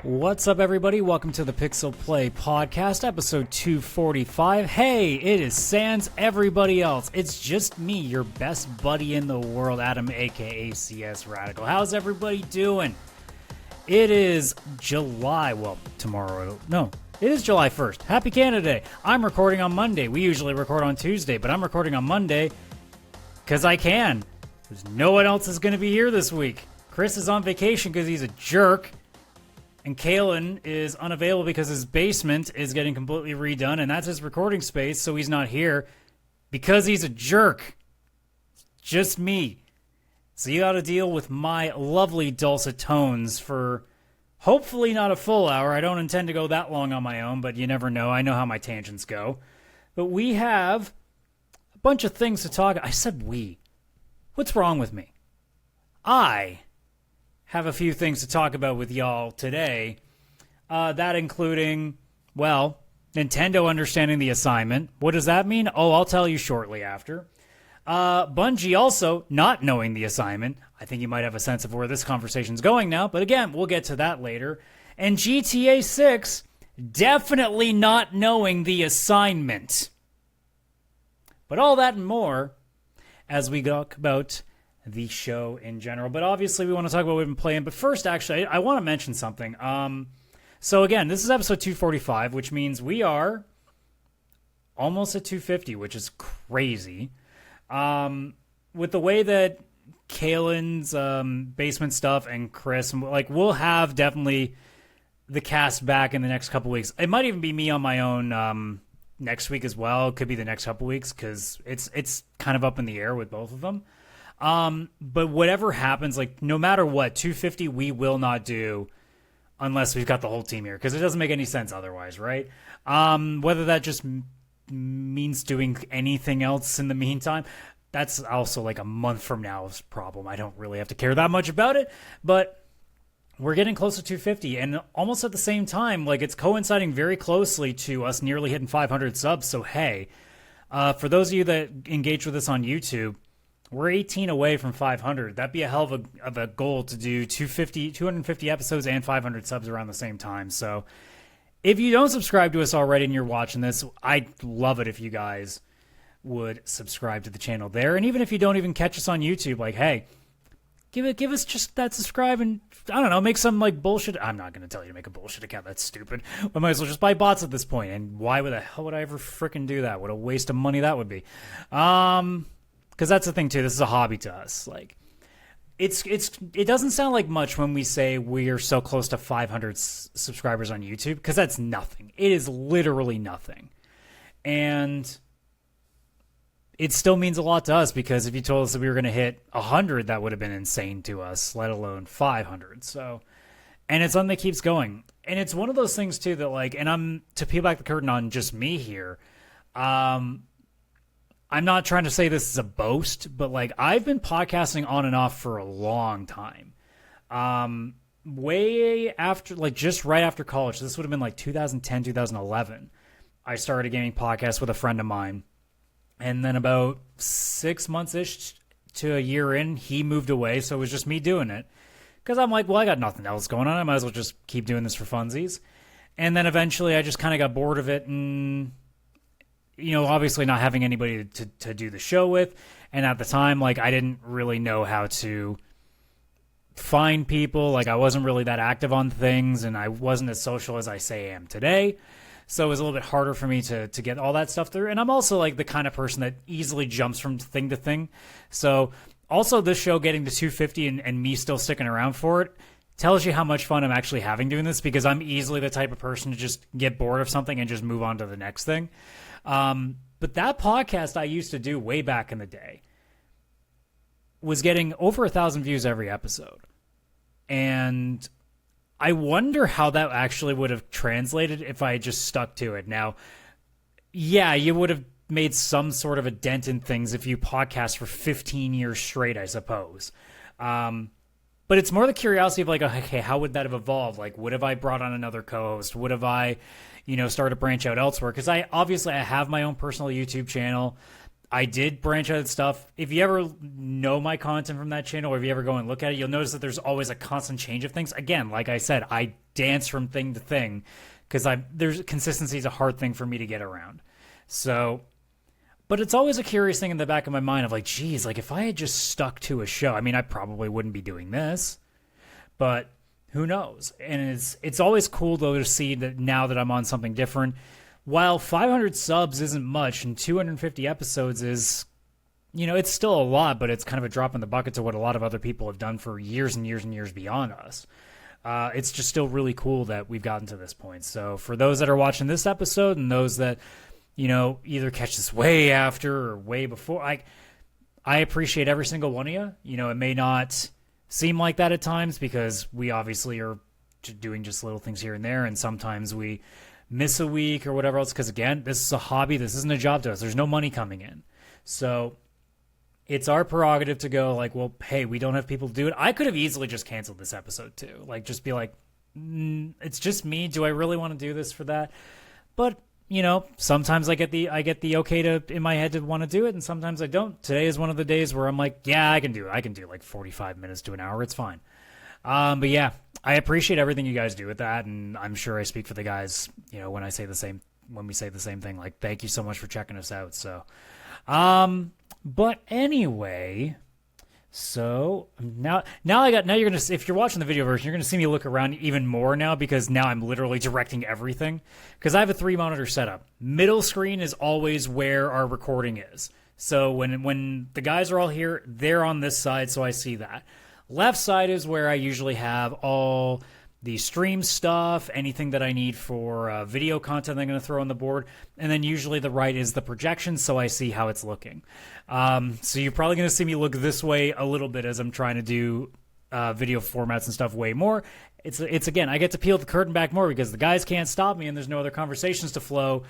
What's up, everybody? Welcome to the PixelPlay podcast, episode 245. Hey, it is sans everybody else. It's just me, your best buddy in the world, Adam, aka CS Radical. How's everybody doing? It is July, well, tomorrow, no, it is July 1st. Happy Canada Day. I'm recording on Monday. We usually record on Tuesday, but I'm recording on Monday because I can. Because no one else is going to be here this week. Chris is on vacation because he's a jerk. And Kaylan is unavailable because his basement is getting completely redone, and that's his recording space, so he's not here because he's a jerk. Just me. So you gotta deal with my lovely dulcet tones for hopefully not a full hour. I don't intend to go that long on my own, but you never know. I know how my tangents go. But we have a bunch of things to talk. I said we. What's wrong with me? I have a few things to talk about with y'all today. That including, well, Nintendo understanding the assignment. What does that mean? Oh, I'll tell you shortly after. Bungie also not knowing the assignment. I think you might have a sense of where this conversation's going now, but again, we'll get to that later. And GTA 6 definitely not knowing the assignment. But all that and more as we talk about the show in general. But obviously we want to talk about what we've been playing. But first, actually, I want to mention something. So again, this is episode 245, which means we are almost at 250, which is crazy. With the way that Kaylan's basement stuff and Chris, like, we'll have definitely the cast back in the next couple weeks. It might even be me on my own next week as well. It could be the next couple weeks because it's kind of up in the air with both of them. But whatever happens, like, no matter what, 250 we will not do unless we've got the whole team here, because it doesn't make any sense otherwise, right? Whether that just means doing anything else in the meantime, that's also like a month from now's problem. I don't really have to care that much about it, but we're getting close to 250, and almost at the same time, like, it's coinciding very closely to us nearly hitting 500 subs. So hey, for those of you that engage with us on YouTube, we're 18 away from 500. That'd be a hell of a goal to do 250 episodes and 500 subs around the same time. So if you don't subscribe to us already and you're watching this, I'd love it if you guys would subscribe to the channel there. And even if you don't even catch us on YouTube, like, hey, give us just that subscribe and, I don't know, make some, like, bullshit. I'm not going to tell you to make a bullshit account. That's stupid. I might as well just buy bots at this point. And why the hell would I ever freaking do that? What a waste of money that would be. Because that's the thing, too. This is a hobby to us. Like, it doesn't sound like much when we say we are so close to 500 subscribers on YouTube, because that's nothing. It is literally nothing. And it still means a lot to us, because if you told us that we were going to hit 100, that would have been insane to us, let alone 500. So, and it's something that keeps going. And it's one of those things, too, that, like, and to peel back the curtain on just me here, I'm not trying to say this is a boast, but, like, I've been podcasting on and off for a long time. Way after, like, just right after college. This would have been like 2010, 2011. I started a gaming podcast with a friend of mine. And then about 6 months-ish to a year in, he moved away, so it was just me doing it. Because I'm like, well, I got nothing else going on. I might as well just keep doing this for funsies. And then eventually I just kind of got bored of it, and, you know, obviously not having anybody to do the show with. And at the time, like, I didn't really know how to find people. Like, I wasn't really that active on things, and I wasn't as social as I say I am today. So it was a little bit harder for me to get all that stuff through. And I'm also, like, the kind of person that easily jumps from thing to thing. So also this show getting to 250 and me still sticking around for it tells you how much fun I'm actually having doing this, because I'm easily the type of person to just get bored of something and just move on to the next thing. But that podcast I used to do way back in the day was getting over 1,000 views every episode. And I wonder how that actually would have translated if I had just stuck to it. Now, yeah, you would have made some sort of a dent in things if you podcast for 15 years straight, I suppose. But it's more the curiosity of, like, okay, how would that have evolved? Like, would have I brought on another co-host? Would have I, you know, started to branch out elsewhere? Because I have my own personal YouTube channel. I did branch out stuff. If you ever know my content from that channel, or if you ever go and look at it, you'll notice that there's always a constant change of things. Again, like I said, I dance from thing to thing because there's consistency is a hard thing for me to get around. So, but it's always a curious thing in the back of my mind of like, geez, like if I had just stuck to a show, I mean, I probably wouldn't be doing this, but who knows? And it's always cool though to see that now that I'm on something different. While 500 subs isn't much and 250 episodes is, it's still a lot, but it's kind of a drop in the bucket to what a lot of other people have done for years and years and years beyond us. It's just still really cool that we've gotten to this point. So for those that are watching this episode and those that, either catch this way after or way before, I appreciate every single one of you. It may not seem like that at times because we obviously are doing just little things here and there, and sometimes we miss a week or whatever else, because again, this is a hobby. This isn't a job to us. There's no money coming in. So it's our prerogative to go like, well, hey, we don't have people to do it. I could have easily just canceled this episode too. Like, just be like, it's just me. Do I really want to do this for that? But, sometimes I get the okay to in my head to want to do it, and sometimes I don't. Today is one of the days where I'm like, yeah, I can do it. I can do like 45 minutes to an hour. It's fine. But yeah, I appreciate everything you guys do with that, and I'm sure I speak for the guys, when we say the same thing, like, thank you so much for checking us out. So, but anyway, so now you're going to, if you're watching the video version, you're going to see me look around even more now, because now I'm literally directing everything, because I have a 3-monitor setup. Middle screen is always where our recording is. So when the guys are all here, they're on this side, so I see that. Left side is where I usually have all the stream stuff, anything that I need for video content I'm going to throw on the board. And then usually the right is the projection, so I see how it's looking. So you're probably going to see me look this way a little bit as I'm trying to do video formats and stuff way more. It's again, I get to peel the curtain back more because the guys can't stop me and there's no other conversations to flow.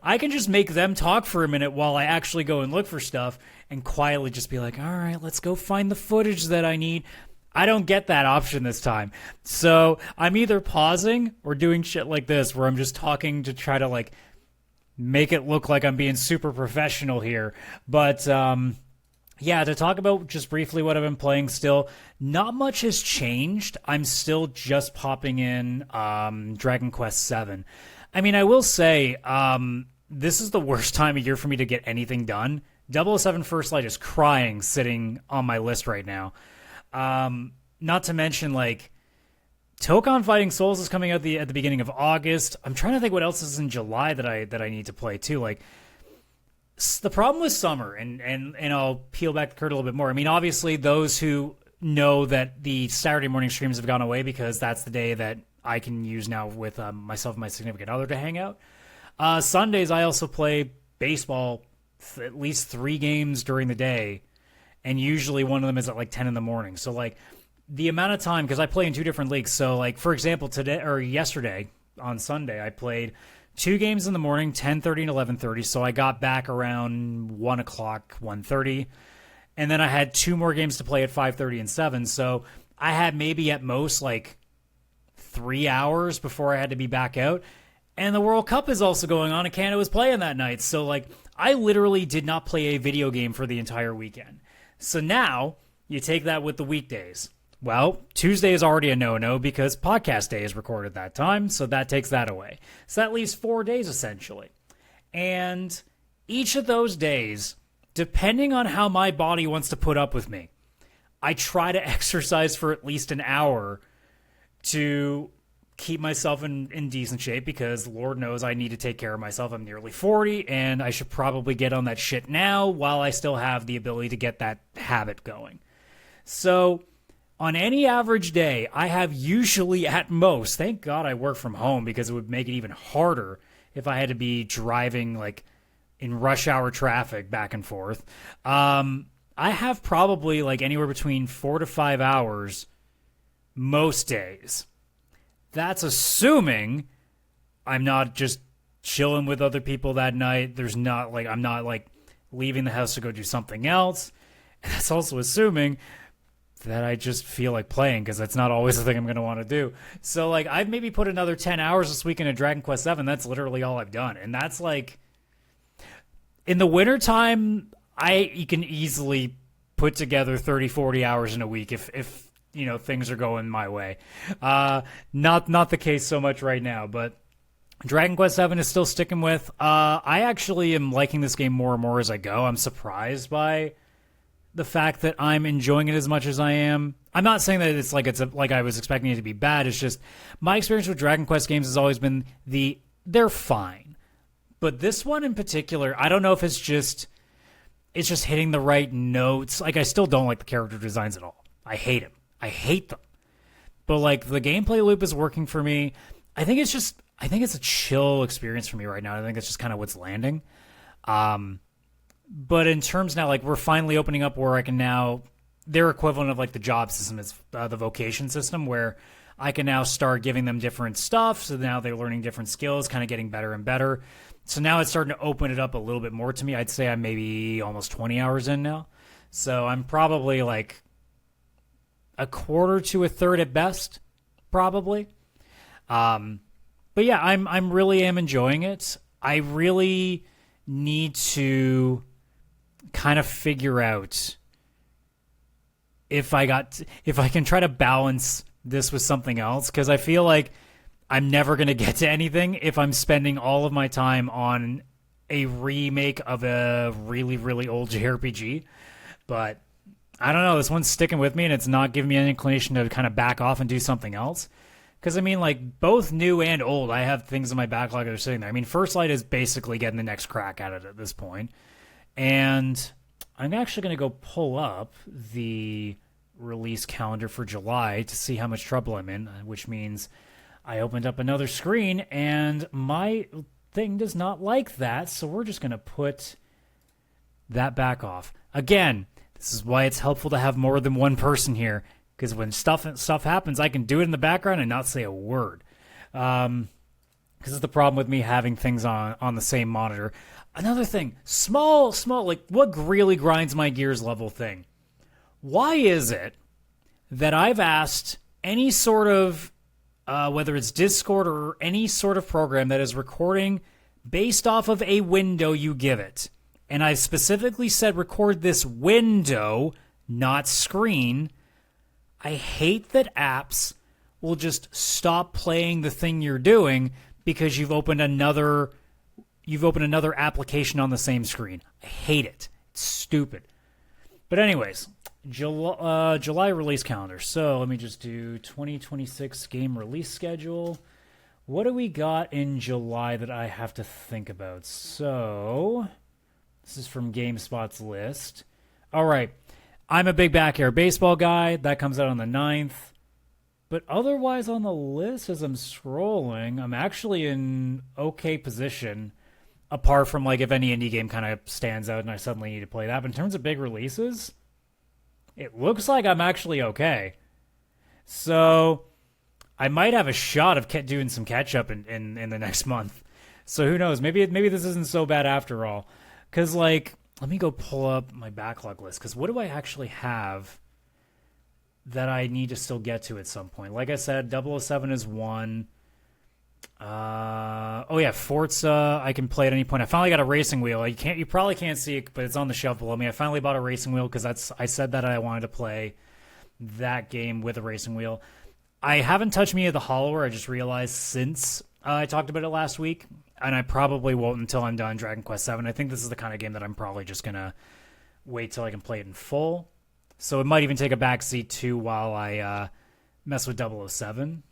I can just make them talk for a minute while I actually go and look for stuff and quietly just be like, all right, let's go find the footage that I need. I don't get that option this time. So I'm either pausing or doing shit like this where I'm just talking to try to like make it look like I'm being super professional here. But yeah, to talk about just briefly what I've been playing still, not much has changed. I'm still just popping in Dragon Quest VII. I mean, I will say, this is the worst time of year for me to get anything done. 007 First Light is crying sitting on my list right now. Not to mention, like, Tokon Fighting Souls is coming out at the beginning of August. I'm trying to think what else is in July that I need to play, too. Like, the problem with summer, and I'll peel back the curtain a little bit more. I mean, obviously, those who know that the Saturday morning streams have gone away because that's the day that I can use now with myself and my significant other to hang out. Sundays, I also play baseball at least 3 games during the day, and usually one of them is at like 10 in the morning. So like the amount of time, because I play in 2 different leagues. So like, for example, yesterday on Sunday, I played 2 games in the morning, 10:30 and 11:30. So I got back around 1 o'clock, 1:30. And then I had 2 more games to play at 5:30 and 7. So I had maybe at most like 3 hours before I had to be back out. And the World Cup is also going on, and Canada was playing that night. So, like, I literally did not play a video game for the entire weekend. So now, you take that with the weekdays. Well, Tuesday is already a no-no because podcast day is recorded that time, so that takes that away. So that leaves 4 days, essentially. And each of those days, depending on how my body wants to put up with me, I try to exercise for at least an hour to keep myself in decent shape, because Lord knows I need to take care of myself. I'm nearly 40, and I should probably get on that shit now while I still have the ability to get that habit going. So on any average day, I have usually at most, thank God I work from home because it would make it even harder if I had to be driving like in rush hour traffic back and forth. I have probably like anywhere between 4 to 5 hours most days. That's assuming I'm not just chilling with other people that night. I'm not like leaving the house to go do something else. And that's also assuming that I just feel like playing, because that's not always the thing I'm going to want to do. So like I've maybe put another 10 hours this week into Dragon Quest VII. That's literally all I've done. And that's like, in the wintertime, you can easily put together 30, 40 hours in a week if things are going my way. Not the case so much right now, but Dragon Quest VII is still sticking with. I actually am liking this game more and more as I go. I'm surprised by the fact that I'm enjoying it as much as I am. I'm not saying that it's like I was expecting it to be bad. It's just my experience with Dragon Quest games has always been they're fine. But this one in particular, I don't know if it's just hitting the right notes. Like, I still don't like the character designs at all. I hate them. I hate them. But like, the gameplay loop is working for me. I think it's a chill experience for me right now. I think that's just kind of what's landing. But in terms now, like, we're finally opening up where I can now, their equivalent of like the job system is the vocation system, where I can now start giving them different stuff. So now they're learning different skills, kind of getting better and better. So now it's starting to open it up a little bit more to me. I'd say I'm maybe almost 20 hours in now. So I'm probably like a quarter to a third at best, probably. But yeah, I'm really am enjoying it. I really need to kind of figure out if I can try to balance this with something else, because I feel like I'm never going to get to anything if I'm spending all of my time on a remake of a really, really old JRPG. But I don't know, this one's sticking with me, and it's not giving me any inclination to kind of back off and do something else. Because, I mean, like, both new and old, I have things in my backlog that are sitting there. I mean, First Light is basically getting the next crack at it at this point. And I'm actually going to go pull up the release calendar for July to see how much trouble I'm in, which means I opened up another screen, and my thing does not like that, so we're just going to put that back off. Again, this is why it's helpful to have more than one person here, because when stuff happens, I can do it in the background and not say a word. Because it's the problem with me having things on the same monitor. Another thing, small, like what really grinds my gears level thing. Why is it that I've asked any sort of, whether it's Discord or any sort of program that is recording based off of a window you give it, and I've specifically said record this window, not screen. I hate that apps will just stop playing the thing you're doing because you've opened another application on the same screen. I hate it. It's stupid. But anyways, July release calendar. So let me just do 2026 game release schedule. What do we got in July that I have to think about? So this is from GameSpot's list. All right. I'm a big back air baseball guy. That comes out on the 9th. But otherwise on the list, as I'm scrolling, I'm actually in okay position, apart from like if any indie game kind of stands out and I suddenly need to play that. But in terms of big releases, it looks like I'm actually okay. So I might have a shot of doing some catch-up in the next month. So who knows? Maybe this isn't so bad after all. Because, like, let me go pull up my backlog list, because what do I actually have that I need to still get to at some point? Like I said, 007 is one. Forza, I can play at any point. I finally got a racing wheel. You probably can't see it, but it's on the shelf below me. I finally bought a racing wheel because I said that I wanted to play that game with a racing wheel. I haven't touched Me of the Hollower. I just realized since I talked about it last week, and I probably won't until I'm done Dragon Quest VII. I think this is the kind of game that I'm probably just going to wait till I can play it in full. So it might even take a backseat too while I mess with 007.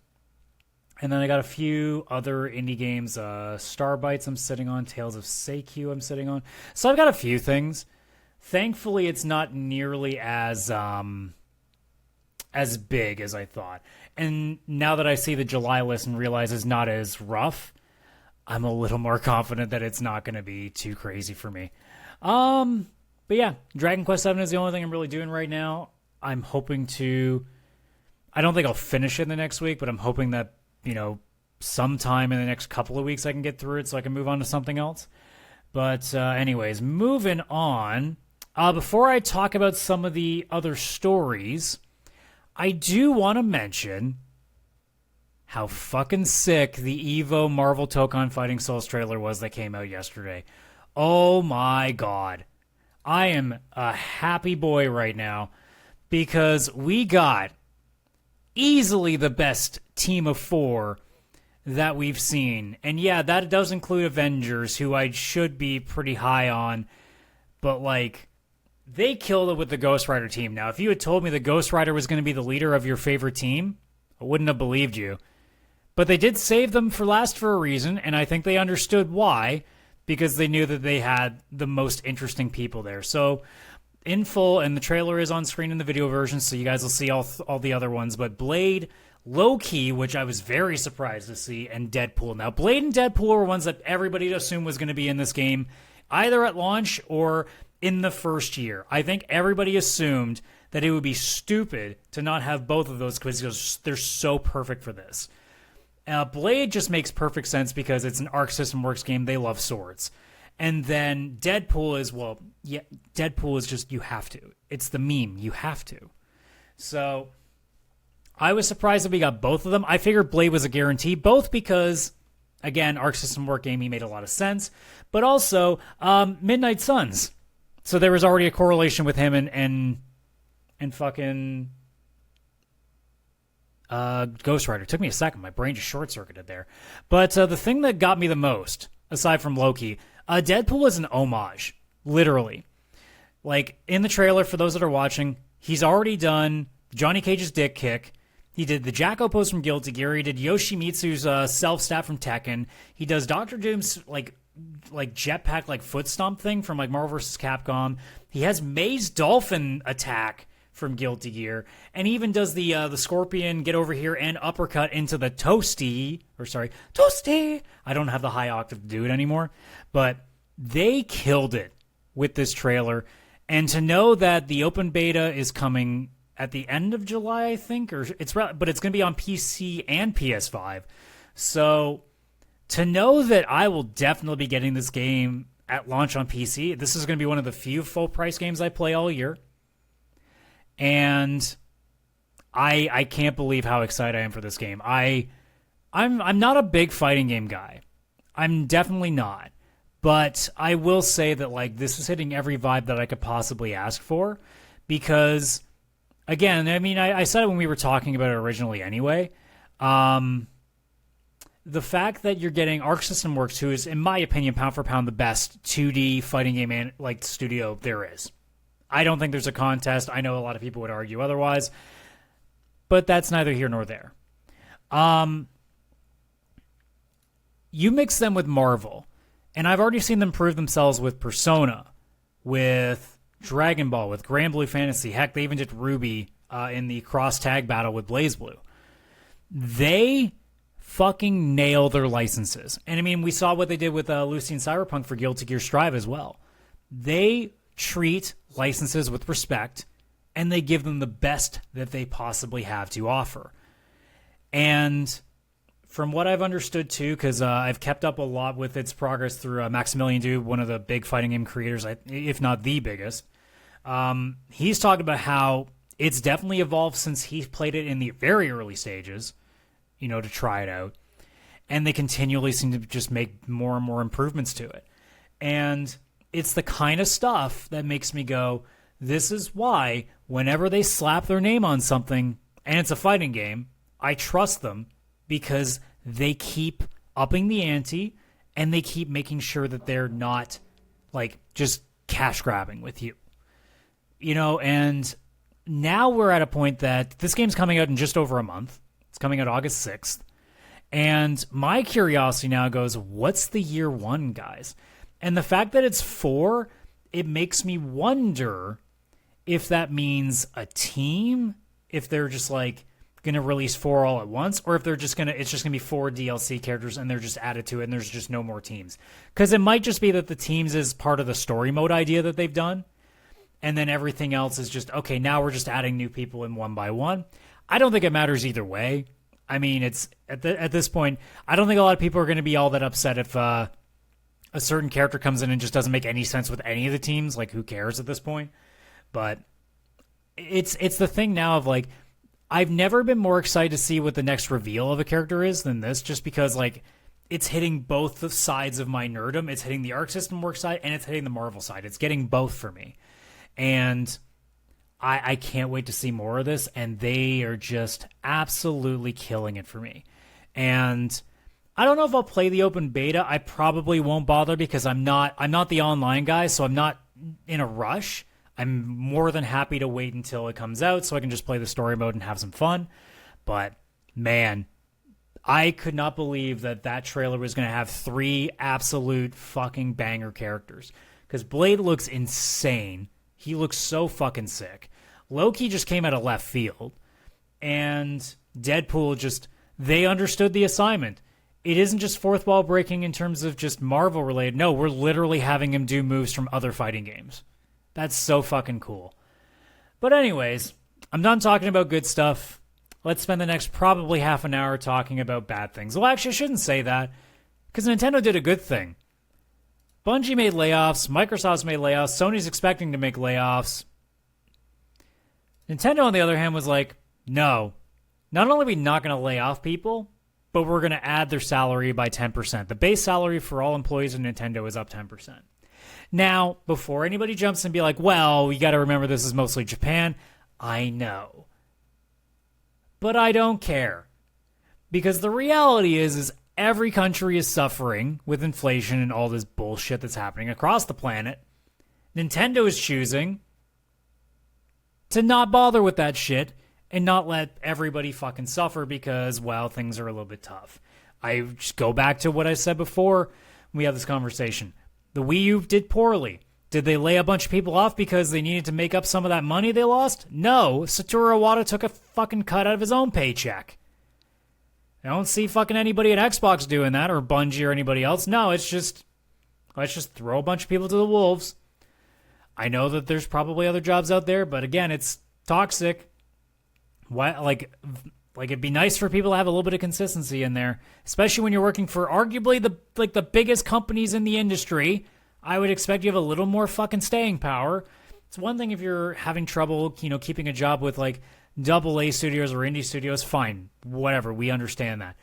And then I got a few other indie games. Starbites I'm sitting on. Tales of Seikyu I'm sitting on. So I've got a few things. Thankfully, it's not nearly as big as I thought. And now that I see the July list and realize it's not as rough, I'm a little more confident that it's not going to be too crazy for me. But yeah, Dragon Quest VII is the only thing I'm really doing right now. I'm hoping to... I don't think I'll finish it in the next week, but I'm hoping that, sometime in the next couple of weeks I can get through it so I can move on to something else. But anyways, moving on. Before I talk about some of the other stories, I do want to mention how fucking sick the Evo Marvel Tokon Fighting Souls trailer was that came out yesterday. Oh my god. I am a happy boy right now because we got easily the best team of 4 that we've seen. And yeah, that does include Avengers, who I should be pretty high on. But, like, they killed it with the Ghost Rider team. Now, if you had told me the Ghost Rider was going to be the leader of your favorite team, I wouldn't have believed you. But they did save them for last for a reason, and I think they understood why, because they knew that they had the most interesting people there. So, in full, and the trailer is on screen in the video version, so you guys will see all the other ones. But Blade, Loki, which I was very surprised to see, and Deadpool. Now, Blade and Deadpool were ones that everybody assumed was going to be in this game, either at launch or in the first year. I think everybody assumed that it would be stupid to not have both of those because they're so perfect for this. Blade just makes perfect sense because it's an Arc System Works game. They love swords. And then Deadpool is, well, yeah, Deadpool is just, you have to. It's the meme. You have to. So I was surprised that we got both of them. I figured Blade was a guarantee, both because, again, Arc System Work game, he made a lot of sense, but also Midnight Suns. So there was already a correlation with him and fucking Ghost Rider. It took me a second. My brain just short-circuited there. But the thing that got me the most, aside from Loki, Deadpool is an homage, literally. Like, in the trailer, for those that are watching, he's already done Johnny Cage's dick kick. He did the Jacko pose from Guilty Gear. He did Yoshimitsu's self-stab from Tekken. He does Doctor Doom's, like jetpack, like foot stomp thing from, like, Marvel vs. Capcom. He has May's dolphin attack from Guilty Gear, and he even does the Scorpion get over here and uppercut into the Toasty. I don't have the high octave to do it anymore, but they killed it with this trailer. And to know that the open beta is coming at the end of July, I think, but it's going to be on PC and PS5. So to know that I will definitely be getting this game at launch on PC, this is going to be one of the few full price games I play all year. And I can't believe how excited I am for this game. I'm not a big fighting game guy. I'm definitely not. But I will say that, like, this is hitting every vibe that I could possibly ask for. Because, again, I mean, I said it when we were talking about it originally anyway. The fact that you're getting Arc System Works, who is, in my opinion, pound for pound, the best 2D fighting game studio there is. I don't think there's a contest. I know a lot of people would argue otherwise, but that's neither here nor there. You mix them with Marvel, and I've already seen them prove themselves with Persona, with Dragon Ball, with Grand Blue Fantasy. Heck, they even did Ruby in the cross-tag battle with BlazBlue. They fucking nail their licenses. And I mean, we saw what they did with Lucy and Cyberpunk for Guilty Gear Strive as well. They treat licenses with respect, and they give them the best that they possibly have to offer. And from what I've understood too, because I've kept up a lot with its progress through Maximilian Dood, one of the big fighting game creators, if not the biggest, he's talking about how it's definitely evolved since he played it in the very early stages, to try it out. And they continually seem to just make more and more improvements to it. And it's the kind of stuff that makes me go, this is why whenever they slap their name on something and it's a fighting game, I trust them because they keep upping the ante and they keep making sure that they're not like just cash grabbing with you. And now we're at a point that this game's coming out in just over a month. It's coming out August 6th. And my curiosity now goes, what's the year one, guys? And the fact that it's 4, it makes me wonder if that means a team, if they're just like going to release 4 all at once, or if it's just going to be 4 DLC characters and they're just added to it and there's just no more teams. Because it might just be that the teams is part of the story mode idea that they've done. And then everything else is just, okay, now we're just adding new people in one by one. I don't think it matters either way. I mean, it's at this point, I don't think a lot of people are going to be all that upset if a certain character comes in and just doesn't make any sense with any of the teams. Like, who cares at this point? But it's the thing now of, like, I've never been more excited to see what the next reveal of a character is than this, just because, like, it's hitting both the sides of my nerdom. It's hitting the Arc System Works side, and it's hitting the Marvel side. It's getting both for me. And I can't wait to see more of this, and they are just absolutely killing it for me. And I don't know if I'll play the open beta. I probably won't bother because I'm not the online guy, so I'm not in a rush. I'm more than happy to wait until it comes out so I can just play the story mode and have some fun. But man, I could not believe that trailer was going to have 3 absolute fucking banger characters. Because Blade looks insane. He looks so fucking sick. Loki just came out of left field. And Deadpool they understood the assignment. It isn't just fourth wall breaking in terms of just Marvel related. No, we're literally having him do moves from other fighting games. That's so fucking cool. But anyways, I'm done talking about good stuff. Let's spend the next probably half an hour talking about bad things. Well, actually, I shouldn't say that, because Nintendo did a good thing. Bungie made layoffs. Microsoft's made layoffs. Sony's expecting to make layoffs. Nintendo, on the other hand, was like, no. Not only are we not going to lay off people, but we're going to add their salary by 10%. The base salary for all employees of Nintendo is up 10%. Now, before anybody jumps and be like, well, you got to remember this is mostly Japan, I know. But I don't care. Because the reality is every country is suffering with inflation and all this bullshit that's happening across the planet. Nintendo is choosing to not bother with that shit and not let everybody fucking suffer because, well, things are a little bit tough. I just go back to what I said before we have this conversation. The Wii U did poorly. Did they lay a bunch of people off because they needed to make up some of that money they lost? No. Satoru Iwata took a fucking cut out of his own paycheck. I don't see fucking anybody at Xbox doing that, or Bungie or anybody else. No, it's just, let's just throw a bunch of people to the wolves. I know that there's probably other jobs out there, but again, it's toxic. Why, like it'd be nice for people to have a little bit of consistency in there, especially when you're working for arguably the biggest companies in the industry. I would expect you have a little more fucking staying power. It's one thing if you're having trouble, keeping a job with like AA studios or indie studios, fine, whatever, we understand that.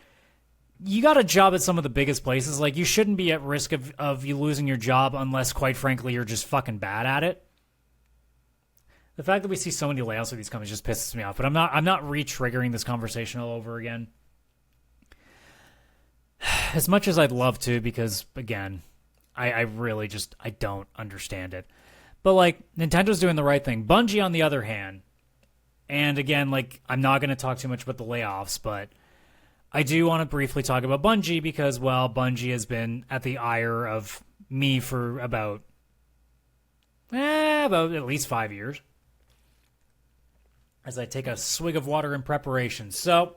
You got a job at some of the biggest places, like you shouldn't be at risk of you losing your job unless, quite frankly, you're just fucking bad at it. The fact that we see so many layoffs with these companies just pisses me off, but I'm not re-triggering this conversation all over again. As much as I'd love to, because again, I really just, I don't understand it. But like, Nintendo's doing the right thing. Bungie, on the other hand, and again, like, I'm not going to talk too much about the layoffs, but I do want to briefly talk about Bungie because, well, Bungie has been at the ire of me for about at least 5 years. As I take a swig of water in preparation. So,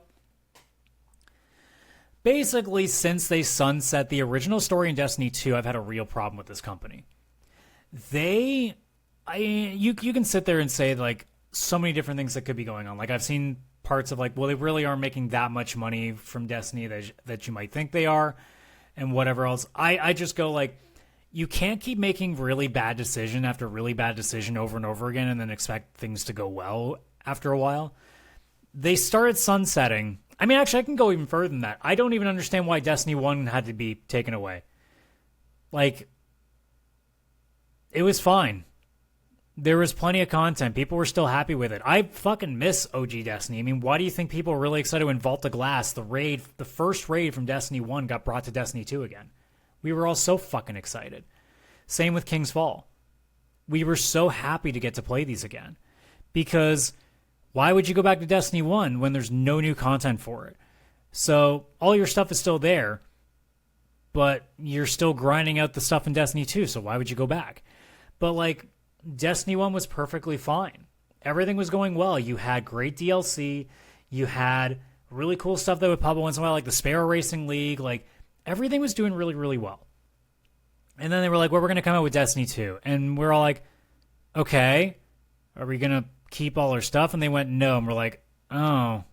basically, since they sunset the original story in Destiny 2, I've had a real problem with this company. You can sit there and say, like, so many different things that could be going on. Like, I've seen parts of, like, well, they really aren't making that much money from Destiny that you might think they are, and whatever else. I just go, like, you can't keep making really bad decision after really bad decision over and over again and then expect things to go well after a while. They started sunsetting. I mean, actually, I can go even further than that. I don't even understand why Destiny 1 had to be taken away. Like, it was fine. There was plenty of content. People were still happy with it. I fucking miss OG Destiny. I mean, why do you think people were really excited when Vault of Glass, the first raid from Destiny 1, got brought to Destiny 2 again? We were all so fucking excited. Same with King's Fall. We were so happy to get to play these again. Because why would you go back to Destiny 1 when there's no new content for it? So all your stuff is still there, but you're still grinding out the stuff in Destiny 2, so why would you go back? But like, Destiny 1 was perfectly fine. Everything was going well. You had great DLC. You had really cool stuff that would pop up once in a while, like the Sparrow Racing League. Like, everything was doing really, really well. And then they were like, well, we're going to come out with Destiny 2. And we're all like, okay, are we going to keep all our stuff? And they went, no. And we're like, oh,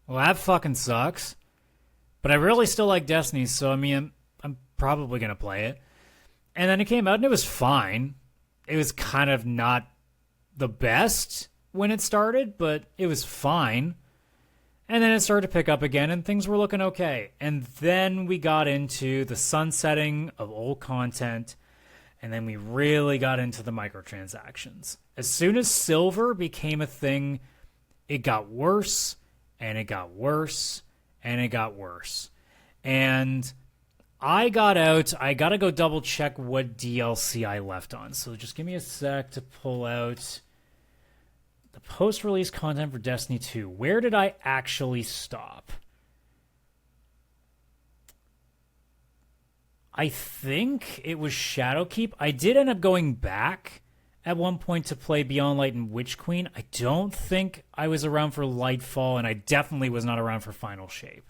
well, that fucking sucks. But I really still like Destiny, so I mean, I'm probably going to play it. And then it came out and it was fine. It was kind of not the best when it started, but it was fine. And then it started to pick up again, and things were looking okay. And then we got into the sunsetting of old content, and then we really got into the microtransactions. As soon as silver became a thing, it got worse, and it got worse, and it got worse. And I got out. I got to go double check what DLC I left on. So just give me a sec to pull out the post-release content for Destiny 2. Where did I actually stop? I think it was Shadowkeep. I did end up going back at one point to play Beyond Light and Witch Queen. I don't think I was around for Lightfall, and I definitely was not around for Final Shape.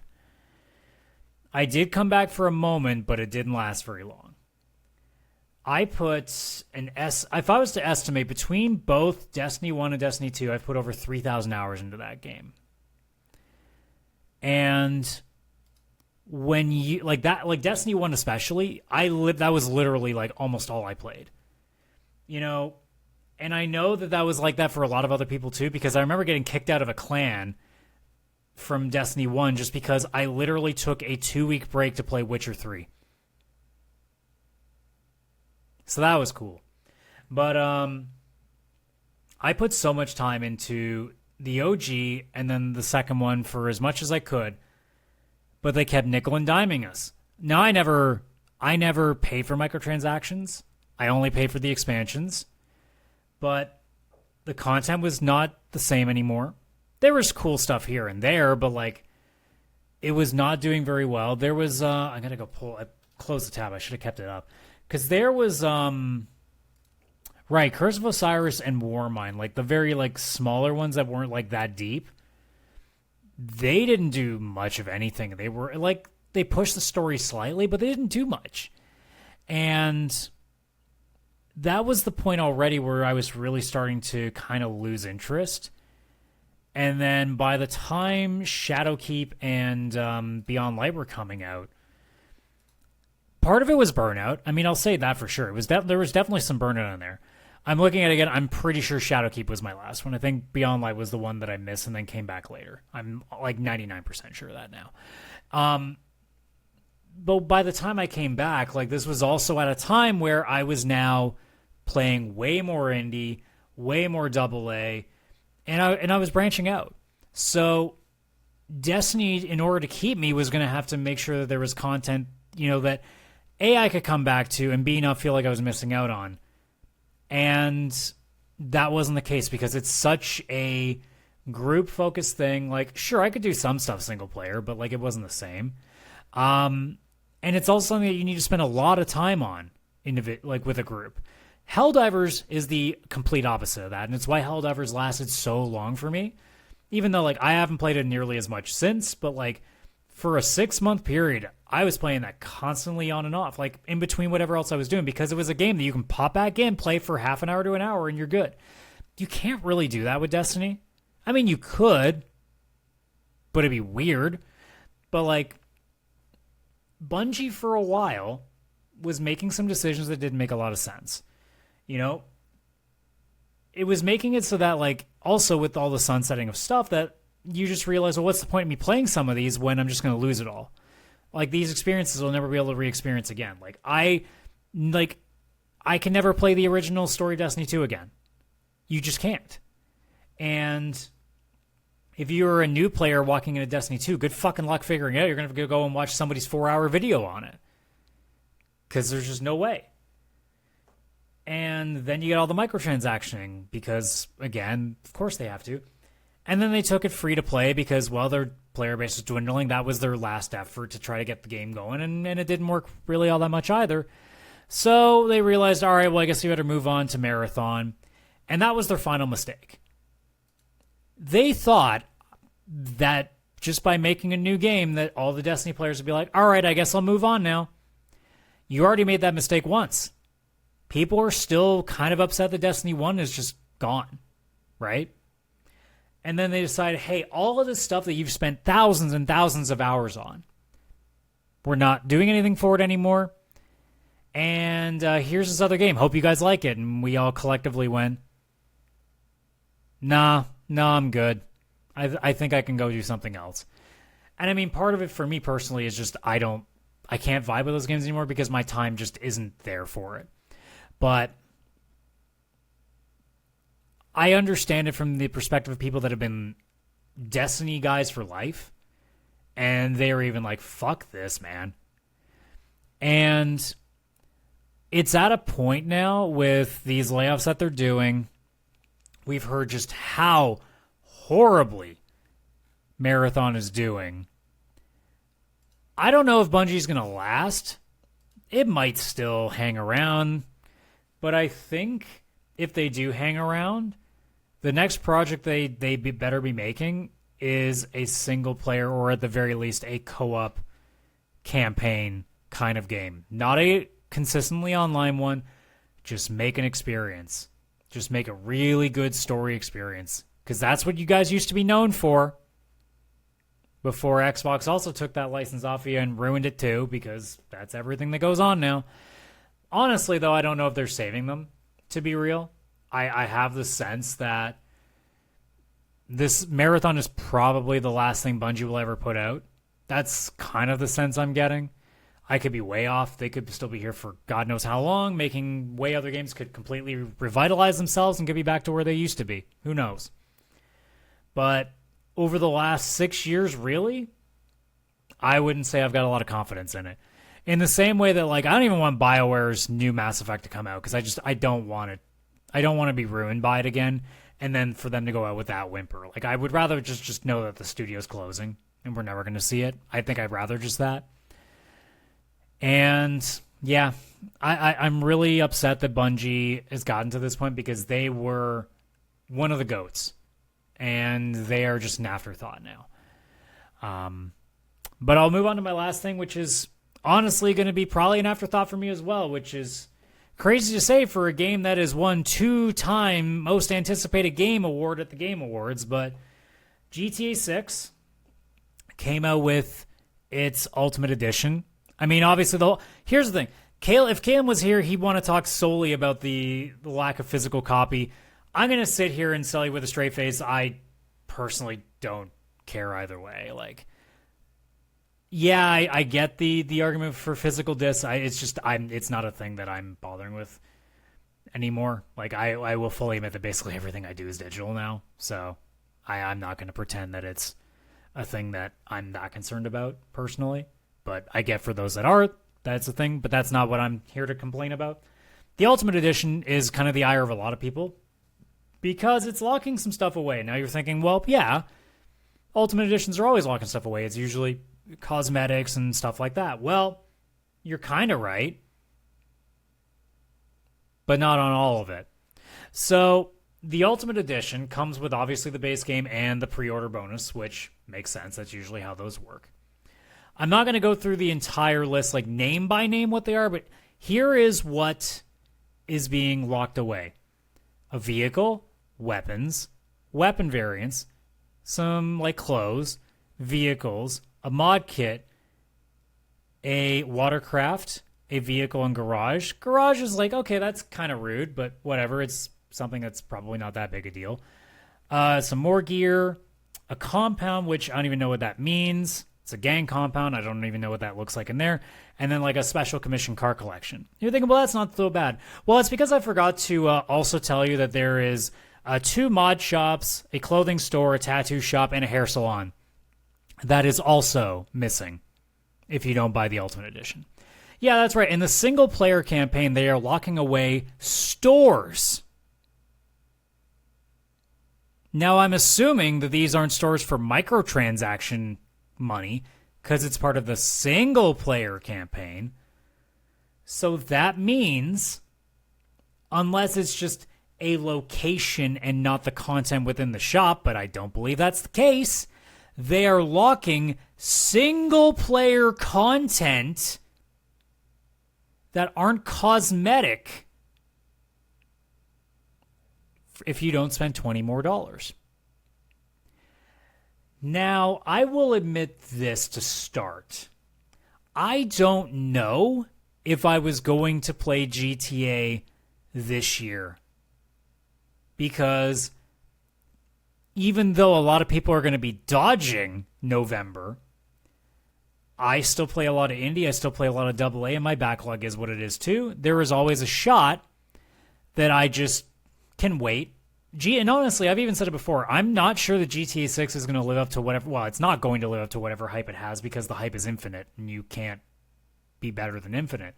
I did come back for a moment, but it didn't last very long. I put if I was to estimate between both Destiny 1 and Destiny 2, I've put over 3,000 hours into that game. And when you like Destiny 1 especially, that was literally like almost all I played. You know, and I know that was like that for a lot of other people too, because I remember getting kicked out of a clan from Destiny 1 just because I literally took a 2-week break to play Witcher 3. So that was cool. But I put so much time into the OG and then the second one for as much as I could, but they kept nickel and diming us. Now, I never paid for microtransactions. I only paid for the expansions. But the content was not the same anymore. There was cool stuff here and there, but like it was not doing very well. There was I'm going to go close the tab. I should have kept it up. Because there was, Curse of Osiris and Warmind, like the very like smaller ones that weren't like that deep. They didn't do much of anything. They were like, they pushed the story slightly, but they didn't do much. And that was the point already where I was really starting to kind of lose interest. And then by the time Shadowkeep and Beyond Light were coming out, part of it was burnout. I mean, I'll say that for sure. There was definitely some burnout in there. I'm looking at it again. I'm pretty sure Shadowkeep was my last one. I think Beyond Light was the one that I missed and then came back later. I'm like 99% sure of that now. But by the time I came back, like this was also at a time where I was now playing way more indie, way more AA, and I was branching out. So Destiny, in order to keep me, was going to have to make sure that there was content, you know, that A, I could come back to, and B, not feel like I was missing out on. And that wasn't the case because it's such a group-focused thing. Like, sure, I could do some stuff single player, but like it wasn't the same. And it's also something that you need to spend a lot of time on, like with a group. Helldivers is the complete opposite of that, and it's why Helldivers lasted so long for me. Even though like I haven't played it nearly as much since, but like for a 6-month period, I was playing that constantly on and off, like in between whatever else I was doing, because it was a game that you can pop back in, play for half an hour to an hour, and you're good. You can't really do that with Destiny. I mean, you could, but it'd be weird. But like, Bungie for a while was making some decisions that didn't make a lot of sense. You know, it was making it so that like, also with all the sunsetting of stuff, that you just realize, well, what's the point of me playing some of these when I'm just going to lose it all? Like, these experiences I'll never be able to re-experience again. Like I can never play the original story of Destiny 2 again. You just can't. And if you're a new player walking into Destiny 2, good fucking luck figuring it out. You're going to go and watch somebody's 4-hour video on it. Because there's just no way. And then you get all the microtransactioning because, again, of course they have to. And then they took it free to play because, well, their player base was dwindling. That was their last effort to try to get the game going, and it didn't work really all that much either. So they realized, all right, well, I guess we better move on to Marathon. And that was their final mistake. They thought that just by making a new game that all the Destiny players would be like, all right, I guess I'll move on now. You already made that mistake once. People are still kind of upset that Destiny 1 is just gone, right? And then they decide, hey, all of this stuff that you've spent thousands and thousands of hours on, we're not doing anything for it anymore. And here's this other game. Hope you guys like it. And we all collectively went, nah, I'm good. I think I can go do something else. And I mean, part of it for me personally is just I can't vibe with those games anymore because my time just isn't there for it. But I understand it from the perspective of people that have been Destiny guys for life. And they were even like, fuck this, man. And it's at a point now with these layoffs that they're doing. We've heard just how horribly Marathon is doing. I don't know if Bungie's going to last. It might still hang around. But I think if they do hang around, the next project they better be making is a single player or at the very least a co-op campaign kind of game. Not a consistently online one. Just make an experience. Just make a really good story experience. Because that's what you guys used to be known for. Before Xbox also took that license off you and ruined it too, because that's everything that goes on now. Honestly, though, I don't know if they're saving them, to be real. I have the sense that this Marathon is probably the last thing Bungie will ever put out. That's kind of the sense I'm getting. I could be way off. They could still be here for God knows how long, making way other games could completely revitalize themselves and could be back to where they used to be. Who knows? But over the last 6 years, really, I wouldn't say I've got a lot of confidence in it. In the same way that, like, I don't even want BioWare's new Mass Effect to come out because I don't want it. I don't want to be ruined by it again, and then for them to go out with that whimper. Like, I would rather just know that the studio's closing and we're never going to see it. I think I'd rather just that. And yeah, I'm really upset that Bungie has gotten to this point because they were one of the GOATs, and they are just an afterthought now. But I'll move on to my last thing, which is honestly going to be probably an afterthought for me as well, which is crazy to say for a game that has won 2-time Most Anticipated Game Award at the Game Awards, but GTA 6 came out with its Ultimate Edition. I mean, obviously, here's the thing. If Kaylan was here, he'd want to talk solely about the lack of physical copy. I'm going to sit here and tell you with a straight face, I personally don't care either way. Like, yeah, I get the argument for physical discs. It's not a thing that I'm bothering with anymore. Like, I will fully admit that basically everything I do is digital now. So I'm not going to pretend that it's a thing that I'm that concerned about personally. But I get for those that are, that's a thing. But that's not what I'm here to complain about. The Ultimate Edition is kind of the ire of a lot of people because it's locking some stuff away. Now you're thinking, well, yeah, Ultimate Editions are always locking stuff away. It's usually cosmetics and stuff like that. Well, you're kind of right, but not on all of it. So the Ultimate Edition comes with obviously the base game and the pre-order bonus, which makes sense. That's usually how those work. I'm not going to go through the entire list, like name by name what they are, but here is what is being locked away. A vehicle, weapons, weapon variants, some like clothes, vehicles, a mod kit, a watercraft, a vehicle and garage. Garage is like, okay, that's kind of rude, but whatever. It's something that's probably not that big a deal. Some more gear, a compound, which I don't even know what that means. It's a gang compound. I don't even know what that looks like in there. And then like a special commission car collection. You're thinking, well, that's not so bad. Well, it's because I forgot to also tell you that there is 2 mod shops, a clothing store, a tattoo shop, and a hair salon. That is also missing if you don't buy the Ultimate Edition. Yeah, that's right. In the single-player campaign, they are locking away stores. Now, I'm assuming that these aren't stores for microtransaction money because it's part of the single-player campaign. So that means, unless it's just a location and not the content within the shop, but I don't believe that's the case, they are locking single-player content that aren't cosmetic if you don't spend $20 more. Now, I will admit this to start. I don't know if I was going to play GTA this year because even though a lot of people are going to be dodging November, I still play a lot of indie. I still play a lot of AA, and my backlog is what it is too. There is always a shot that I just can wait. And honestly, I've even said it before. I'm not sure that GTA 6 is going to live up to whatever. Well, it's not going to live up to whatever hype it has because the hype is infinite, and you can't be better than infinite.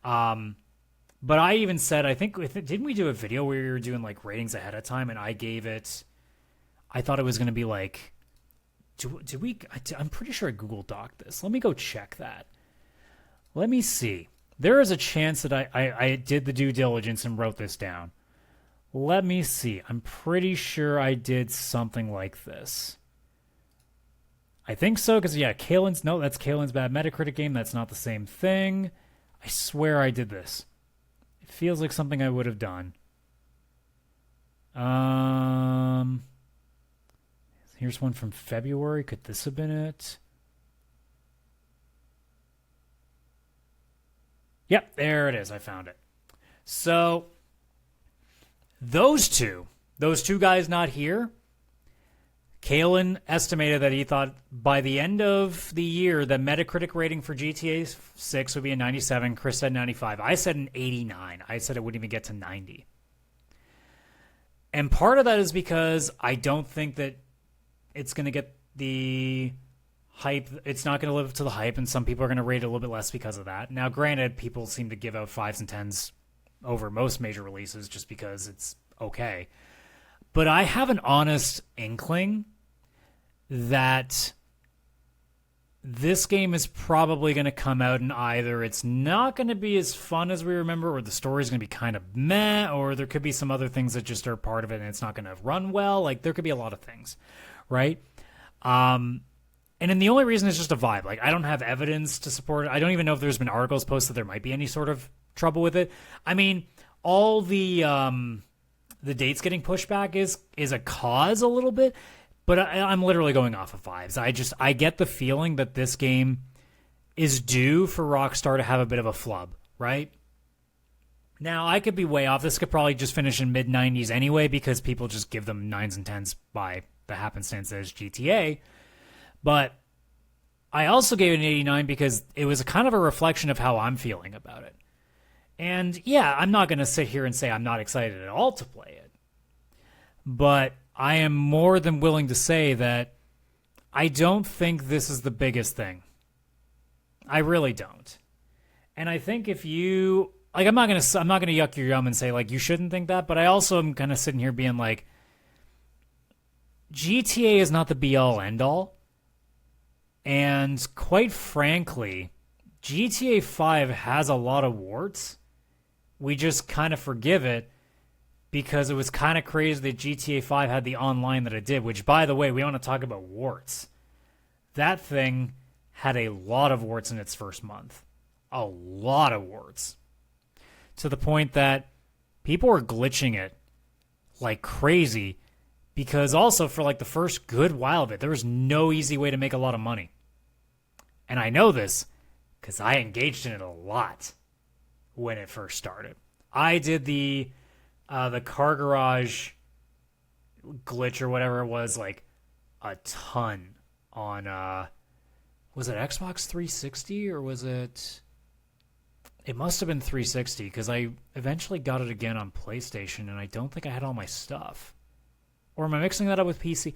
But I even said, I think, didn't we do a video where we were doing like ratings ahead of time, and I gave it. I thought it was going to be like. Did we? I'm pretty sure I Google Doc'd this. Let me go check that. Let me see. There is a chance that I did the due diligence and wrote this down. Let me see. I'm pretty sure I did something like this. I think so, because, yeah, Kaylan's... No, that's Kaylan's bad Metacritic game. That's not the same thing. I swear I did this. It feels like something I would have done. Here's one from February. Could this have been it? Yep, there it is. I found it. So, those two guys not here, Kaylan estimated that he thought by the end of the year, the Metacritic rating for GTA 6 would be a 97. Chris said 95. I said an 89. I said it wouldn't even get to 90. And part of that is because I don't think that it's going to get the hype. It's not going to live up to the hype, and some people are going to rate it a little bit less because of that. Now, granted, people seem to give out 5s and 10s over most major releases just because it's okay. But I have an honest inkling that this game is probably going to come out and either it's not going to be as fun as we remember, or the story's going to be kind of meh, or there could be some other things that just are part of it and it's not going to run well. Like, there could be a lot of things, right? And then the only reason is just a vibe. Like, I don't have evidence to support it. I don't even know if there's been articles posted there might be any sort of trouble with it. I mean, all the dates getting pushed back is a cause a little bit, but I'm literally going off of vibes. I get the feeling that this game is due for Rockstar to have a bit of a flub, right? Now, I could be way off. This could probably just finish in mid-90s anyway because people just give them 9s and 10s by the happenstance that is GTA. But I also gave it an 89 because it was kind of a reflection of how I'm feeling about it. And yeah, I'm not going to sit here and say I'm not excited at all to play it. But I am more than willing to say that I don't think this is the biggest thing. I really don't. And I think if you... Like, I'm not gonna yuck your yum and say, like, you shouldn't think that, but I also am kind of sitting here being like, GTA is not the be-all, end-all. And quite frankly, GTA 5 has a lot of warts. We just kind of forgive it because it was kind of crazy that GTA 5 had the online that it did, which, by the way, we want to talk about warts. That thing had a lot of warts in its first month. A lot of warts. To the point that people were glitching it like crazy because also for like the first good while of it, there was no easy way to make a lot of money. And I know this because I engaged in it a lot when it first started. I did the car garage glitch or whatever it was, like a ton on was it Xbox 360 or was it... It must have been 360 because I eventually got it again on PlayStation and I don't think I had all my stuff. Or am I mixing that up with PC?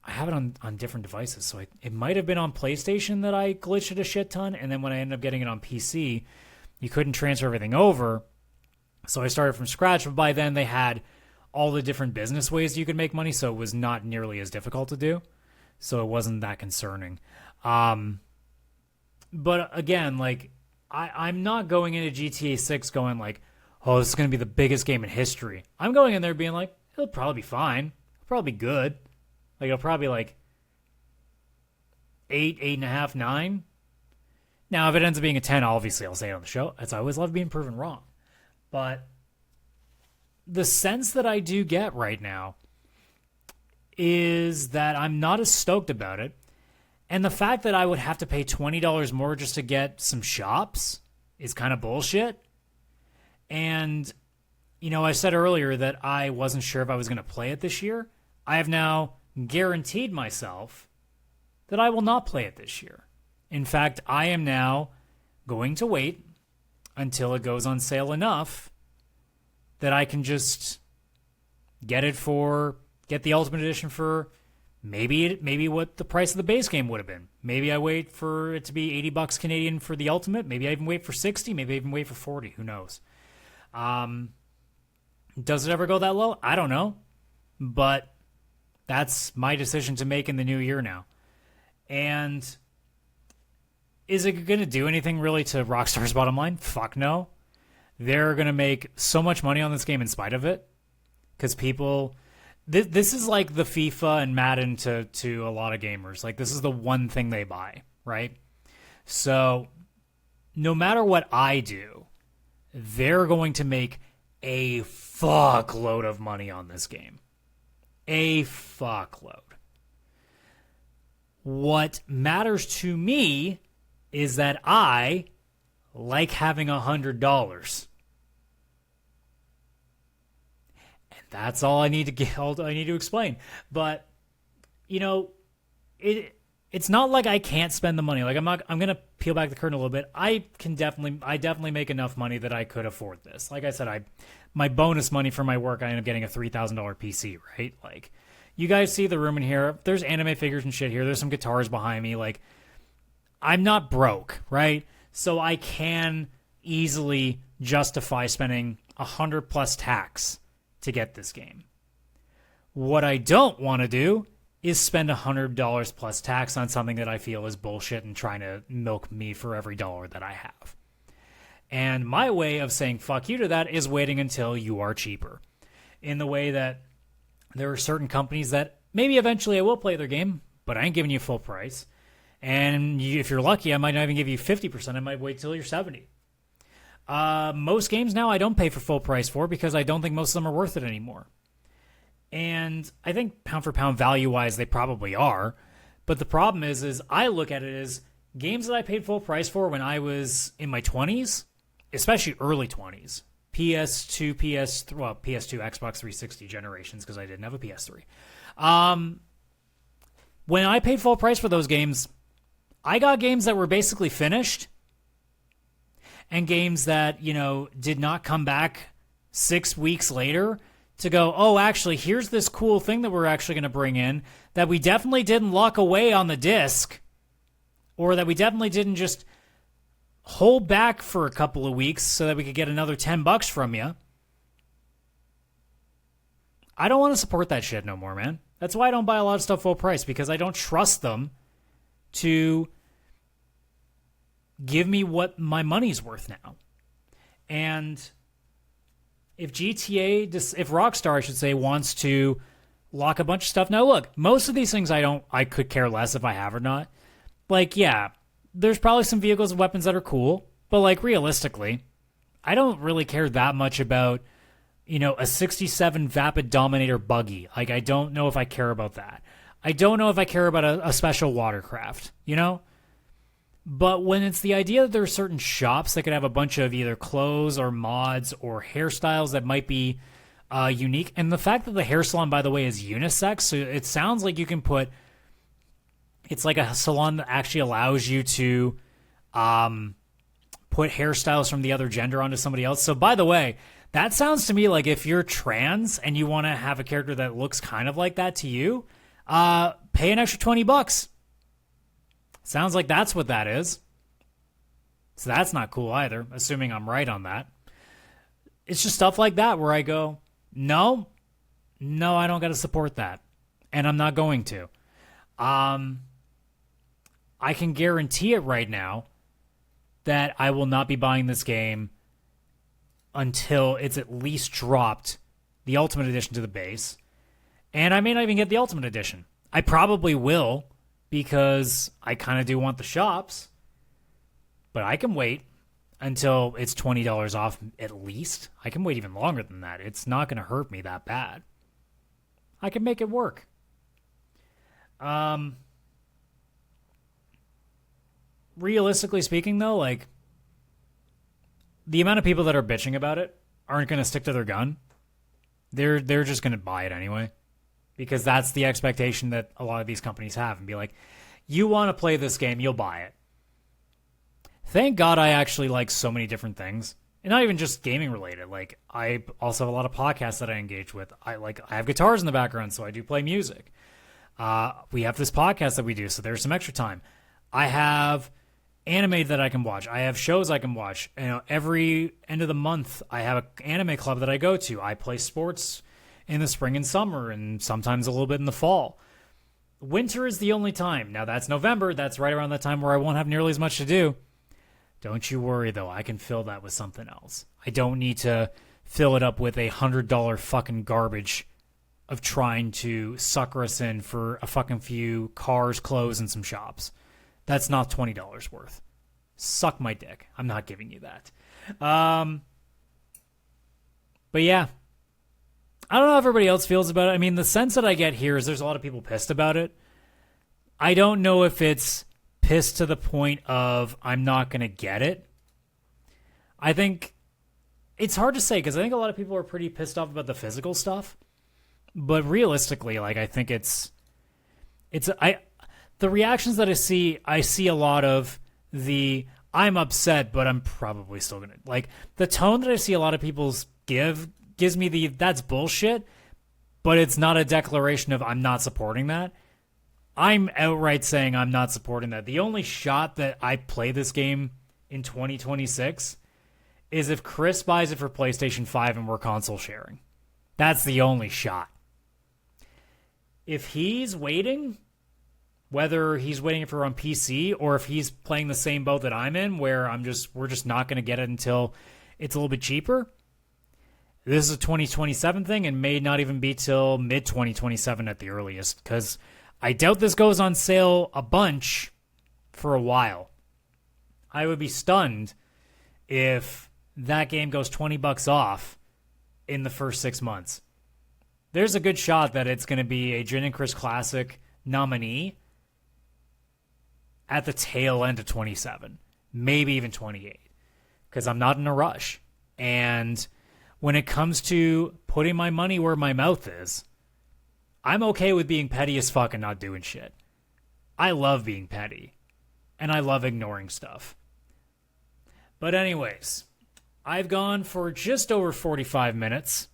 I have it on different devices, so it might have been on PlayStation that I glitched it a shit ton, and then when I ended up getting it on PC, you couldn't transfer everything over, so I started from scratch, but by then they had all the different business ways you could make money, so it was not nearly as difficult to do, so it wasn't that concerning. But again, like, I'm not going into GTA 6 going like, oh, this is going to be the biggest game in history. I'm going in there being like, it'll probably be fine. It'll probably be good. Like, it'll probably be like 8, 8.5, 9. Now, if it ends up being a 10, obviously I'll say it on the show. As I always love being proven wrong. But the sense that I do get right now is that I'm not as stoked about it. And the fact that I would have to pay $20 more just to get some shops is kind of bullshit. And, you know, I said earlier that I wasn't sure if I was going to play it this year. I have now guaranteed myself that I will not play it this year. In fact, I am now going to wait until it goes on sale enough that I can just get the Ultimate Edition for maybe what the price of the base game would have been. Maybe I wait for it to be $80 Canadian for the Ultimate. Maybe I even wait for 60. Maybe I even wait for 40. Who knows? Does it ever go that low? I don't know. But that's my decision to make in the new year now. And is it going to do anything really to Rockstar's bottom line? Fuck no. They're going to make so much money on this game in spite of it. Because people... This is like the FIFA and Madden to a lot of gamers. Like, this is the one thing they buy, right? So, no matter what I do, they're going to make a fuckload of money on this game. A fuckload. What matters to me is that I like having $100. That's all I need to get. All I need to explain. But it's not like I can't spend the money. Like I'm gonna peel back the curtain a little bit. I definitely make enough money that I could afford this. Like I said, my bonus money for my work, I end up getting a $3,000 PC. Right? Like you guys see the room in here. There's anime figures and shit here. There's some guitars behind me. Like I'm not broke, right? So I can easily justify spending $100+ tax to get this game. What I don't want to do is spend $100 plus tax on something that I feel is bullshit and trying to milk me for every dollar that I have. And my way of saying fuck you to that is waiting until you are cheaper. In the way that there are certain companies that maybe eventually I will play their game, but I ain't giving you full price. And if you're lucky, I might not even give you 50%. I might wait till you're 70. Most games now I don't pay for full price for because I don't think most of them are worth it anymore. And I think pound for pound value-wise they probably are. But the problem is I look at it as games that I paid full price for when I was in my 20s, especially early 20s, PS2, Xbox 360 generations because I didn't have a PS3. When I paid full price for those games, I got games that were basically finished and games that, did not come back 6 weeks later to go, oh, actually, here's this cool thing that we're actually going to bring in that we definitely didn't lock away on the disc, or that we definitely didn't just hold back for a couple of weeks so that we could get another $10 from you. I don't want to support that shit no more, man. That's why I don't buy a lot of stuff full price, because I don't trust them to give me what my money's worth now. And if Rockstar, I should say, wants to lock a bunch of stuff. Now, look, most of these things I could care less if I have or not. Like, yeah, there's probably some vehicles and weapons that are cool, but like realistically, I don't really care that much about, a 67 Vapid Dominator buggy. Like, I don't know if I care about that. I don't know if I care about a special watercraft, But when it's the idea that there are certain shops that could have a bunch of either clothes or mods or hairstyles that might be unique, and the fact that the hair salon, by the way, is unisex, so it sounds like you can it's like a salon that actually allows you to put hairstyles from the other gender onto somebody else. So, by the way, that sounds to me like if you're trans and you want to have a character that looks kind of like that to you, pay an extra $20. Sounds like that's what that is. So that's not cool either, assuming I'm right on that. It's just stuff like that where I go, no, I don't got to support that. And I'm not going to. I can guarantee it right now that I will not be buying this game until it's at least dropped the Ultimate Edition to the base. And I may not even get the Ultimate Edition. I probably will, because I kind of do want the shops, but I can wait until it's $20 off at least. I can wait even longer than that. It's not going to hurt me that bad. I can make it work. Realistically speaking, though, like, the amount of people that are bitching about it aren't going to stick to their gun. They're just going to buy it anyway. because that's the expectation that a lot of these companies have, and be like, you want to play this game, you'll buy it. Thank God I actually like so many different things, and not even just gaming related. Like, I also have a lot of podcasts that I engage with. I have guitars in the background, so I do play music. We have this podcast that we do, so there's some extra time. I have anime that I can watch. I have shows I can watch. Every end of the month, I have an anime club that I go to. I play sports in the spring and summer, and sometimes a little bit in the fall. Winter is the only time. Now, that's November. That's right around that time where I won't have nearly as much to do. Don't you worry, though. I can fill that with something else. I don't need to fill it up with $100 fucking garbage of trying to sucker us in for a fucking few cars, clothes, and some shops. That's not $20 worth. Suck my dick. I'm not giving you that. But yeah. I don't know how everybody else feels about it. I mean, the sense that I get here is there's a lot of people pissed about it. I don't know if it's pissed to the point of I'm not going to get it. I think it's hard to say because I think a lot of people are pretty pissed off about the physical stuff. But realistically, like, I think the reactions that I see a lot of the I'm upset, but I'm probably still going to, like, the tone that I see a lot of people gives me the that's bullshit, but it's not a declaration of I'm not supporting that. I'm outright saying I'm not supporting that. The only shot that I play this game in 2026 is if Chris buys it for PlayStation 5 and we're console sharing. That's the only shot. If he's waiting, whether he's waiting for on PC or if he's playing the same boat that I'm in, where we're just not going to get it until it's a little bit cheaper. This is a 2027 thing and may not even be till mid-2027 at the earliest, because I doubt this goes on sale a bunch for a while. I would be stunned if that game goes $20 off in the first 6 months. There's a good shot that it's going to be a Jin and Chris Classic nominee at the tail end of 27, maybe even 28, because I'm not in a rush. And when it comes to putting my money where my mouth is, I'm okay with being petty as fuck and not doing shit. I love being petty, and I love ignoring stuff. But anyways, I've gone for just over 45 minutes.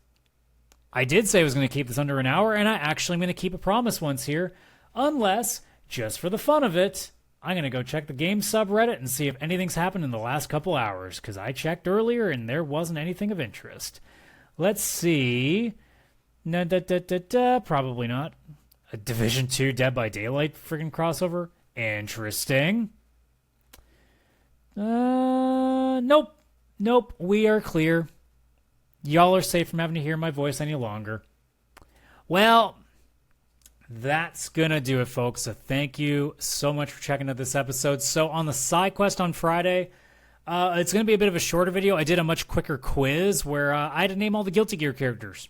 I did say I was going to keep this under an hour, and I actually am going to keep a promise once here, unless, just for the fun of it, I'm going to go check the game subreddit and see if anything's happened in the last couple hours, because I checked earlier and there wasn't anything of interest. Let's see. Probably not. A Division 2 Dead by Daylight friggin' crossover? Interesting. Nope. We are clear. Y'all are safe from having to hear my voice any longer. Well, that's gonna do it, folks. So thank you so much for checking out this episode. So on the side quest on Friday, it's gonna be a bit of a shorter video. I did a much quicker quiz where I had to name all the Guilty Gear characters,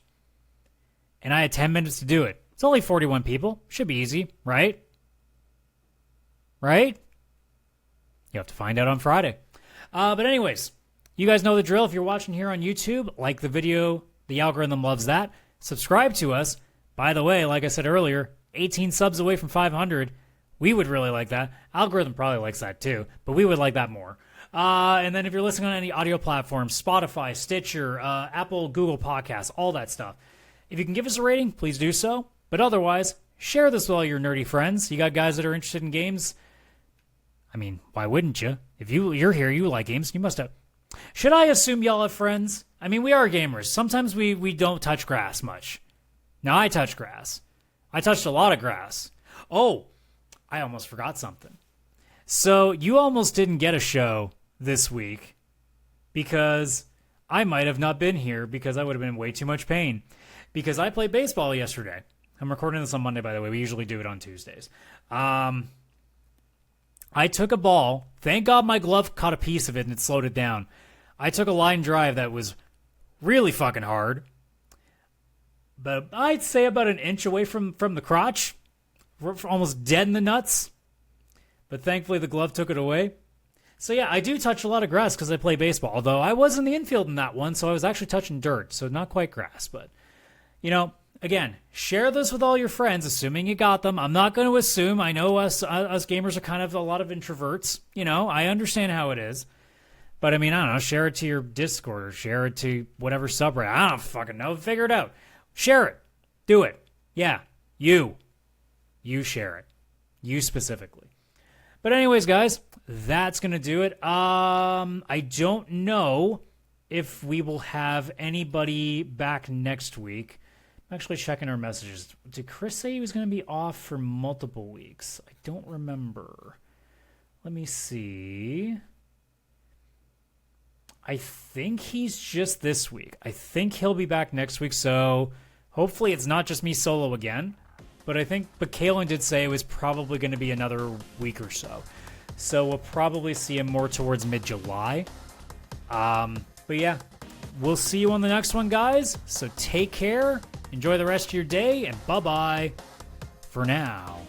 and I had 10 minutes to do it. It's only 41 people. Should be easy, right? Right? You have to find out on Friday. But anyways, you guys know the drill. If you're watching here on YouTube, like the video. The algorithm loves that. Subscribe to us. By the way, like I said earlier, 18 subs away from 500. We would really like that. Algorithm probably likes that too, but we would like that more. And then if you're listening on any audio platforms, Spotify, Stitcher, Apple, Google Podcasts, all that stuff, if you can give us a rating, please do so. But otherwise, share this with all your nerdy friends. You got guys that are interested in games. I mean, why wouldn't you? If you're here, you like games, you must have. Should I assume y'all have friends? I mean, we are gamers. Sometimes we don't touch grass much. Now, I touch grass. I touched a lot of grass. Oh, I almost forgot something. So, you almost didn't get a show this week because I might have not been here because I would have been in way too much pain. Because I played baseball yesterday. I'm recording this on Monday, by the way. We usually do it on Tuesdays. I took a ball. Thank God my glove caught a piece of it and it slowed it down. I took a line drive that was really fucking hard. But I'd say about an inch away from the crotch. We're almost dead in the nuts. But thankfully the glove took it away. So yeah, I do touch a lot of grass because I play baseball. Although I was in the infield in that one, so I was actually touching dirt. So not quite grass. But, you know, again, share this with all your friends, assuming you got them. I'm not going to assume. I know us gamers are kind of a lot of introverts. I understand how it is. But I mean, I don't know, share it to your Discord or share it to whatever subreddit. I don't fucking know. Figure it out. Share it. Do it. Yeah. You share it. You specifically. But anyways, guys, that's going to do it. I don't know if we will have anybody back next week. I'm actually checking our messages. Did Chris say he was going to be off for multiple weeks? I don't remember. Let me see. I think he's just this week. I think he'll be back next week, so hopefully it's not just me solo again. But Kaylan did say it was probably going to be another week or so. So we'll probably see him more towards mid-July. But yeah, we'll see you on the next one, guys. So take care, enjoy the rest of your day, and bye-bye for now.